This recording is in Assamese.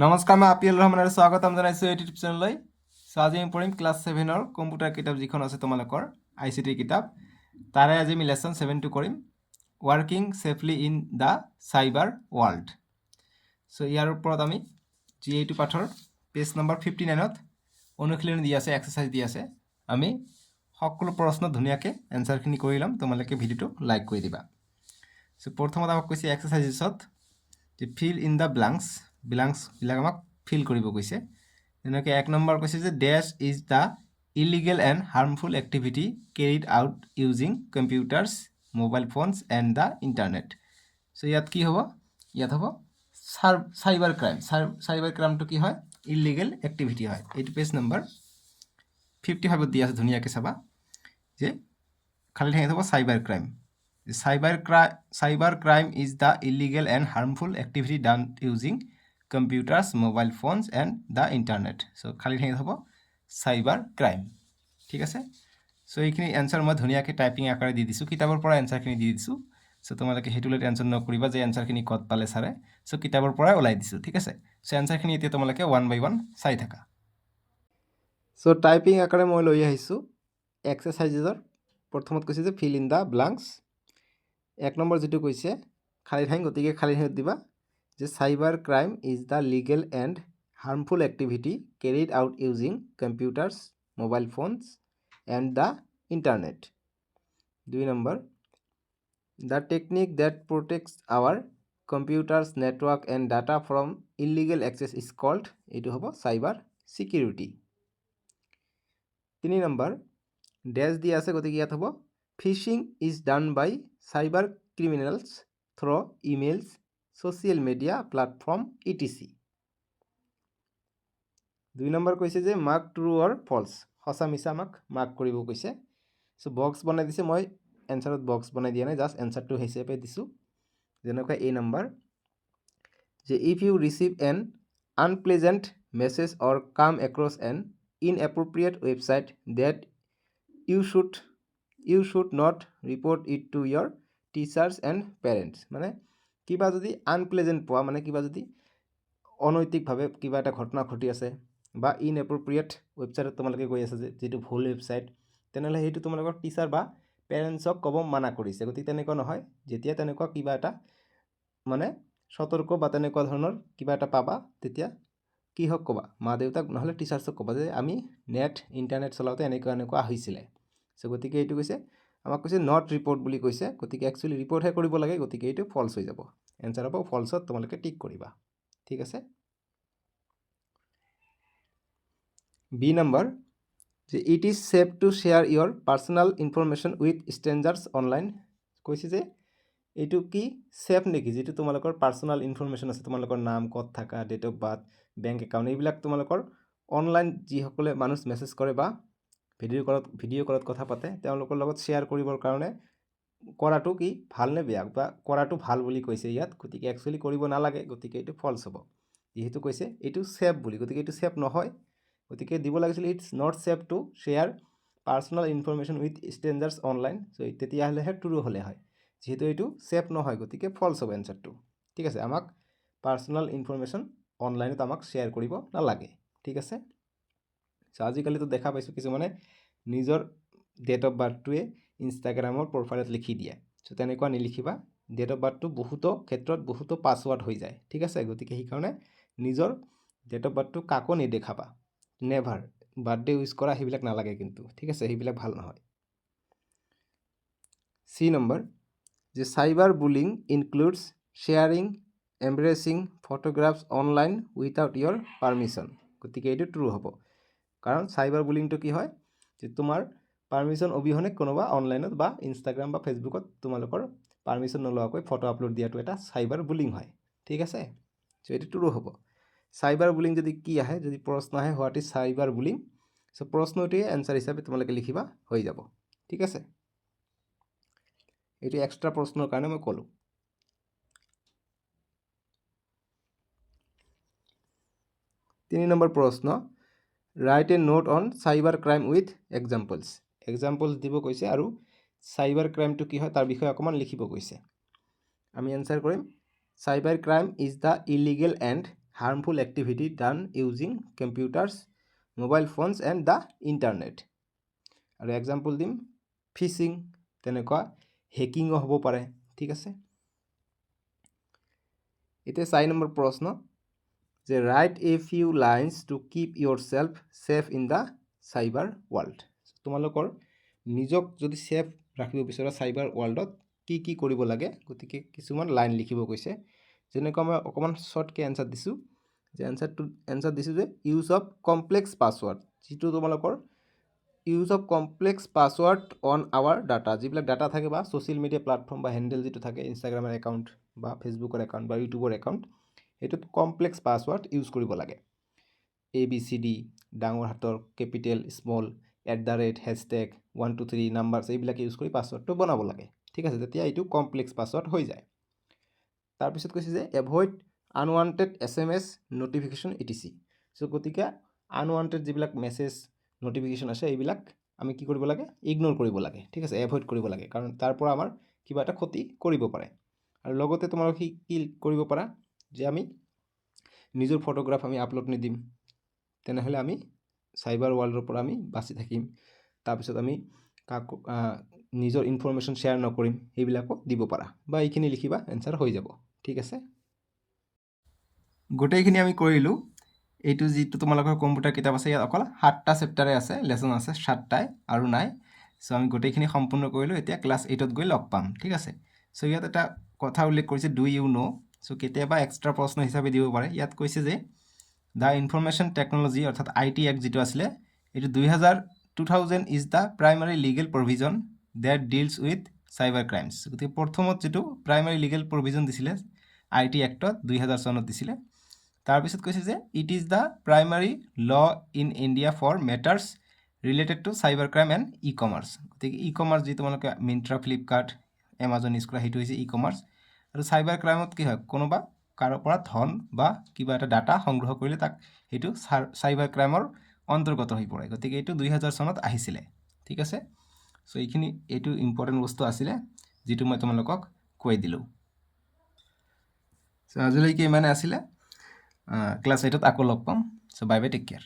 নমস্কাৰ, মই আপিল ৰহমান আৰু স্বাগতম জনাইছোঁ ইউটিউব চেনেললৈ। আজি আমি পঢ়িম ক্লাছ 7ৰ কম্পিউটাৰ কিতাপ যিখন আছে তোমালোকৰ ICT কিতাপ, তাৰে আজি আমি লেচন 7টো কৰিম, working safely in the cyber world. ইয়াৰ ওপৰত আমি এইটো পাঠৰ পেজ নম্বৰ 59ত অনুশীলনী দি আছে, এক্সাৰচাইজ দি আছে। আমি সকলো প্ৰশ্ন ধুনীয়াকৈ এনচাৰখিনি কৰি ল'ম। তোমালোকে ভিডিঅ'টো লাইক কৰি দিবা। প্ৰথমত আমাক কৈছে এক্সাৰচাইজত যে ফিল ইন দ্য ব্লাংকছবিলাক আমাক ফিল কৰিব কৈছে। যেনেকৈ 1 নম্বৰ কৈছে যে dash is the illegal and harmful activity carried out using computers, mobile phones and the internet. ইয়াত কি হ'ব? ইয়াত হ'ব চাইবাৰ ক্ৰাইম। চাইবাৰ ক্ৰাইমটো কি হয়? ইলিগেল এক্টিভিটি হয়। এইটো পেজ নম্বৰ 55ত দি আছে, ধুনীয়াকৈ চাবা যে খালী ঠাইত হ'ব cyber crime. Cyber crime is the illegal and harmful activity done using computers, mobile phones and the internet. খালি ঠাইত হ'ব চাইবাৰ ক্ৰাইম। ঠিক আছে। এইখিনি এনচাৰ মই ধুনীয়াকৈ টাইপিং আকাৰে দি দিছোঁ, কিতাপৰ পৰা এনচাৰখিনি দি দিছোঁ। তোমালোকে সেইটো লৈ টেনশ্যন নকৰিবা যে এনচাৰখিনি ক'ত পালে ছাৰে। কিতাপৰ পৰাই ওলাই দিছোঁ। ঠিক আছে। এনচাৰখিনি এতিয়া তোমালোকে 1 by 1 চাই থাকা। টাইপিং আকাৰে মই লৈ আহিছোঁ এক্সাৰচাইজৰ। প্ৰথমত কৈছে যে ফিল ইন দ্য ব্লাংকছ। 1 নম্বৰ যেটো কৈছে খালী ঠাই, গতিকে খালী ঠাইত দিবা যে cyber crime is the legal and harmful activity carried out using computers, mobile phones and the internet. 2 নম্বৰ the technique that protects our computers, network and data from illegal access is called, এইটো হ'ব চাইবাৰ ছিকিউৰিটি। 3 নম্বৰ ডেছ দি আছে, গতিকে ইয়াত হ'ব phishing is done by cyber criminals through emails, social media platform etc. 2 number কৈছে যে মাৰ্ক ট্ৰু অৰ ফলছ, সঁচা মিছা আমাক মাৰ্ক কৰিব কৈছে। বক্স বনাই দিছে, মই এনচাৰত বক্স বনাই দিয়া নাই, জাষ্ট এনচাৰটো হিচাপে দিছোঁ। যেনেকৈ A নম্বৰ যে if you receive an unpleasant message or come across an inappropriate website that you should not report it to your teachers and parents. মানে কিবা যদি আনপ্লেজেণ্ট পোৱা, মানে কিবা যদি অনৈতিকভাৱে কিবা এটা ঘটনা ঘটি আছে বা ইনএপ্ৰপ্ৰিয়েট ৱেবছাইটত তোমালোকে গৈ আছে, যিটো ভুল ৱেবছাইট, তেনেহ'লে সেইটো তোমালোকৰ টিচাৰ বা পেৰেণ্টছক ক'ব মানা কৰিছে। গতিকে তেনেকুৱা নহয়। যেতিয়া তেনেকুৱা কিবা এটা মানে সতৰ্ক বা তেনেকুৱা ধৰণৰ কিবা এটা পাবা, তেতিয়া কি হওক ক'বা, মা দেউতাক নহ'লে টিচাৰ্ছক ক'বা যে আমি ইণ্টাৰনেট চলাওঁতে এনেকুৱা হৈছিলে। গতিকে এইটো কৈছে আমাক কৈছে নট ৰিপৰ্ট বুলি কৈছে, গতিকে একচুৱেলি ৰিপৰ্টহে কৰিব লাগে, গতিকে এইটো ফলছ হৈ যাব। এনচাৰ হ'ব ফলছত তোমালোকে টিক কৰিবা। ঠিক আছে। B নম্বৰ যে it is safe to share your personal information with strangers online. কৈছে যে এইটো কি ছেফ নেকি, যিটো তোমালোকৰ পাৰ্চনেল ইনফৰমেশ্যন আছে, তোমালোকৰ নাম, ক'ত থাকা, date of birth, bank account, এইবিলাক তোমালোকৰ অনলাইন যিসকলে মানুহ মেছেজ কৰে বা ভিডিঅ' কলত কথা পাতে, তেওঁলোকৰ লগত শ্বেয়াৰ কৰিবৰ কাৰণে কৰাটো কি ভাল নে বেয়া, বা কৰাটো ভাল বুলি কৈছে ইয়াত। গতিকে একচুৱেলি কৰিব নালাগে, গতিকে এইটো ফলছ হ'ব। যিহেতু কৈছে এইটো ছেফ বুলি, গতিকে এইটো ছেফ নহয়। গতিকে দিব লাগিছিল it's not safe to share personal information with strangers online. তেতিয়াহ'লেহে ট্ৰু হ'লে হয়। যিহেতু এইটো ছেফ নহয়, গতিকে ফলছ হ'ব এনচাৰটো। ঠিক আছে। আমাক পাৰ্চনেল ইনফৰমেশ্যন অনলাইনত আমাক শ্বেয়াৰ কৰিব নালাগে। ঠিক আছে। আজিকালিতো দেখা পাইছোঁ কিছুমানে নিজৰ ডেট অফ বাৰ্থটোৱে ইনষ্টাগ্ৰামৰ প্ৰফাইলত লিখি দিয়ে। তেনেকুৱা নিলিখিবা। ডেট অফ বাৰ্থটো বহুতো ক্ষেত্ৰত বহুতো পাছৱাৰ্ড হৈ যায়। ঠিক আছে। গতিকে সেইকাৰণে নিজৰ ডেট অফ বাৰ্থটো কাকো নেদেখাবা। নেভাৰ। বাৰ্থডে উইচ কৰা সেইবিলাক নালাগে কিন্তু। ঠিক আছে। সেইবিলাক ভাল নহয়। C নম্বৰ যে cyber bullying includes sharing embarrassing photographs online without your permission. গতিকে এইটো ট্ৰু হ'ব। কাৰণ চাইবাৰ বুলিংটো কি হয়, যে তোমাৰ পাৰ্মিশ্যন অবিহনে কোনোবা অনলাইনত বা ইনষ্টাগ্ৰাম বা ফেচবুকত তোমালোকৰ পাৰ্মিশ্যন নোলোৱাকৈ ফটো আপলোড দিয়াটো এটা চাইবাৰ বুলিং হয়। ঠিক আছে। এইটো ট্ৰু হ'ব। চাইবাৰ বুলিং যদি কি আহে, যদি প্ৰশ্ন আহে হোৱাট ইজ চাইবাৰ বুলিং, প্ৰশ্নটোৱে এনচাৰ হিচাপে তোমালোকে লিখিবা, হৈ যাব। ঠিক আছে। এইটো এক্সট্ৰা প্ৰশ্নৰ কাৰণে মই ক'লোঁ। তিনি নম্বৰ প্ৰশ্ন right A note on cyber crime with examples. Examples দিব কৈছে আৰু চাইবাৰ ক্ৰাইমটো কি হয় তাৰ বিষয়ে অকণমান লিখিব কৈছে। আমি এনচাৰ কৰিম cyber crime is the illegal and harmful activity done using computers, mobile phones and the internet. আৰু এক্সাম্পল দিম ফিচিং, তেনেকুৱা হেকিঙো হ'ব পাৰে, ঠিক আছে। এতিয়া 4 নম্বৰ প্ৰশ্ন যে write a few lines to keep yourself safe in the cyber world. তোমালোকৰ নিজক যদি সেফ ৰাখিব বিচৰা চাইবাৰ ৱৰ্ল্ডত কি কি কৰিব লাগে, গতিকে কিছুমান লাইন লিখিব কৈছে। যেনেকৈ মই অকণমান শ্বৰ্টকৈ এনচাৰ দিছোঁ, যে এনচাৰ দিছোঁ যে ইউজ অফ কমপ্লেক্স পাছৱৰ্ড, যিটো তোমালোকৰ use of complex password on our data, যিবিলাক ডাটা থাকে বা ছ'চিয়েল মিডিয়া প্লেটফৰ্ম বা হেণ্ডেল যিটো থাকে, ইনষ্টাগ্ৰামৰ একাউণ্ট বা ফেচবুকৰ একাউণ্ট বা ইউটিউবৰ একাউণ্ট, সেইটোত কমপ্লেক্স পাছৱৰ্ড ইউজ কৰিব লাগে। ABCD, ডাঙৰ হাতৰ, কেপিটেল, স্মল, @ হেছটেগ 1 2 3 নাম্বাৰছ, এইবিলাক ইউজ কৰি পাছৱৰ্ডটো বনাব লাগে, ঠিক আছে। তেতিয়া এইটো কমপ্লেক্স পাছৱৰ্ড হৈ যায়। তাৰপিছত কৈছে যে avoid unwanted SMS notification etc। চ' গতিকে আনৱান্টেড যিবিলাক মেছেজ নটিফিকেশ্যন আছে এইবিলাক আমি কি কৰিব লাগে, ইগন'ৰ কৰিব লাগে, ঠিক আছে, এভইড কৰিব লাগে, কাৰণ তাৰ পৰা আমাৰ কিবা এটা ক্ষতি কৰিব পাৰে। আৰু লগতে তোমালোক কি কৰিব পাৰা, যে আমি নিজৰ ফটোগ্ৰাফ আমি আপলোড নিদিম, তেনেহ'লে আমি চাইবাৰ ৱৰ্ল্ডৰ পৰা আমি বাচি থাকিম। তাৰপিছত আমি কাকো নিজৰ ইনফৰমেশ্যন শ্বেয়াৰ নকৰিম, সেইবিলাকো দিব পাৰা, বা এইখিনি লিখিবা, এনচাৰ হৈ যাব, ঠিক আছে। গোটেইখিনি আমি কৰিলোঁ। এইটো যিটো তোমালোকৰ কম্পিউটাৰ কিতাপ আছে, ইয়াত অকল 7টা চেপ্টাৰে আছে, লেচন আছে 7টাই আৰু নাই। চ' আমি গোটেইখিনি সম্পূৰ্ণ কৰিলোঁ। এতিয়া ক্লাছ 8ত গৈ লগ পাম, ঠিক আছে। চ' ইয়াত এটা কথা উল্লেখ কৰিছে, ডু ইউ ন'। চ' কেতিয়াবা এক্সট্ৰা প্ৰশ্ন হিচাপে দিব পাৰে। ইয়াত কৈছে যে দ্য ইনফৰমেশ্যন টেকন'লজি অৰ্থাৎ IT এক্ট যিটো আছিলে, এইটো 2000 is the primary legal provision that deals with cyber crimes. গতিকে প্ৰথমত যিটো প্ৰাইমাৰী লিগেল প্ৰভিজন দিছিলে IT এক্টত 2000 চনত দিছিলে। তাৰপিছত কৈছে যে it is the primary law in India for matters related to cyber crime and e commerce. গতিকে ই কমাৰ্চ যি তোমালোকে মিন্ত্ৰা, ফ্লিপকাৰ্ট, এমাজন ইউজ কৰা, সেইটো হৈছে ই কমাৰ্চ। আৰু চাইবাৰ ক্ৰাইমত কি হয়, কোনোবা কাৰোৰ পৰা ধন বা কিবা এটা ডাটা সংগ্ৰহ কৰিলে তাক সেইটো চাইবাৰ ক্ৰাইমৰ অন্তৰ্গত হৈ পৰে। গতিকে এইটো 2000 চনত আহিছিলে, ঠিক আছে। চ' এইটো ইম্পৰ্টেণ্ট বস্তু আছিলে, যিটো মই তোমালোকক কৈ দিলোঁ। চ' আজিলৈকে ইমানে আছিলে। ক্লাছ 8ত আকৌ লগ পাম। চ' বাই বাই, টেক কেয়াৰ।